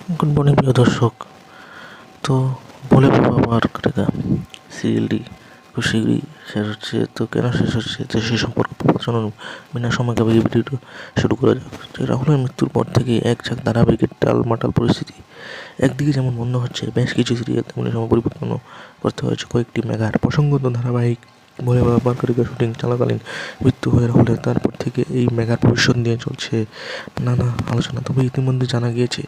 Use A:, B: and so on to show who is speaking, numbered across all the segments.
A: Good morning প্রিয় দর্শক। তো বলে বাবা মার্কেটিকা সিরিয়ালটি খুব শীঘ্রই শেষ হচ্ছে। তো কেন শেষ হচ্ছে তো সে সম্পর্কে চলুন বিনা সময় এই ভিডিওটা শুরু করা যাক। যে রাহুলের মৃত্যুর পর থেকে এক ঝাঁক ধারাবাহিকের টালমাটাল পরিস্থিতি। একদিকে যেমন বন্ধ হচ্ছে বেশ কিছু সিরিয়াল, তেমনি সময় পরিবর্তন করতে হয়েছে কয়েকটি মেগার প্রসঙ্গত ধারাবাহিক। ভোলে বাবা মার্কেটিকা শুটিং চলাকালীন মৃত্যু হয়ে রাহুলের, তারপর থেকে এই মেগার ভবিষ্যৎ নিয়ে চলছে নানা আলোচনা। তবে ইতিমধ্যে জানা গিয়েছে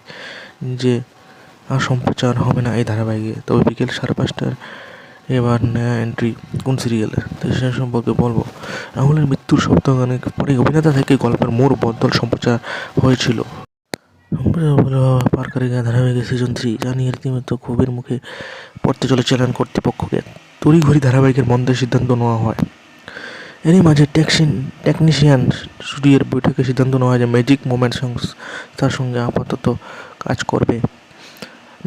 A: যে আর সম্প্রচার হবে না এই ধারাবাহিকে। তবে বিকেল 5:30টার এবার নয়া এন্ট্রি কোন সিরিয়ালে, তো সে সম্পর্কে বলবো। রাহুলের মৃত্যুর সপ্তাহখানেক পরে অভিনেতা থেকে গল্পের মোড় বদল সম্প্রচার হয়েছিল। পারকারিকা ধারাবাহিকের সিজন 3 যা নিয়ে রীতিমতো ক্ষোভের মুখে পড়তে চলেছিলেন কর্তৃপক্ষকে। তড়িঘড়ি ধারাবাহিকের বন্ধের সিদ্ধান্ত নেওয়া হয়। এরই মাঝে টেকনিশিয়ান স্টুডিওর বৈঠকে সিদ্ধান্ত নেওয়া হয় যে ম্যাজিক মোমেন্ট তার সঙ্গে আপাতত কাজ করবে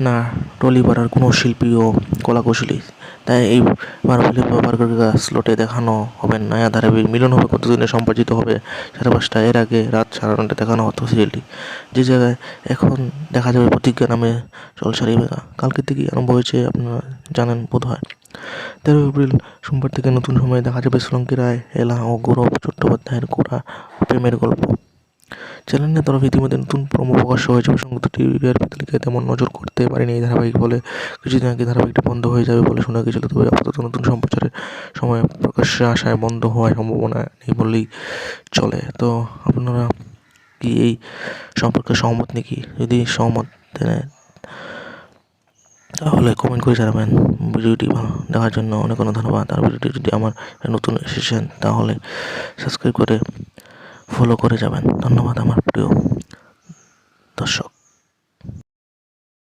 A: না টলিপাড়ার কোনো শিল্পী ও কলাকুশলী। তাই এইবার পারকারিকা স্লটে দেখানো হবে নয়া ধারাবাহিক। মিলন হবে কতদিনে সম্প্রচারিত হবে 5:30। এর আগে রাত 9:30 দেখানো হতো সিরিয়ালটি, যে জায়গায় এখন দেখা যাবে প্রতিজ্ঞা নামে চলছে মেগা। কালকে থেকেই আরম্ভ হয়েছে, আপনারা জানেন বোধ হয়। 13 এপ্রিল সোমবার থেকে নতুন সময়ে দেখা যাবে সোলঙ্কি রায়, এলা ও গৌরব চট্টোপাধ্যায়ের করা প্রেমের গল্প। চ্যানেলের তরফে ইতিমধ্যে নতুন প্রোমো প্রকাশ্য হয়েছে। প্রসঙ্গত টিআরপি তালিকায় তেমন নজর করতে পারেনি এই ধারাবাহিক বলে কিছুদিন আগে ধারাবাহিকটি বন্ধ হয়ে যাবে বলে শোনা গিয়েছিল। তবে আপাতত নতুন সম্প্রচারের সময় প্রকাশ্যে আসায় বন্ধ হওয়ার সম্ভাবনা নেই বললেই চলে। তো আপনারা কি এই সম্পর্কে সহমত নাকি? যদি সহমত তাহলে কমেন্ট করে জানাবেন। ভিডিওটি দেখার জন্য অনেক অনেক ধন্যবাদ। আর ভিডিওটি যদি আমার নতুন এসেছেন তাহলে সাবস্ক্রাইব করে ফলো করে যাবেন। ধন্যবাদ আমার প্রিয় দর্শক।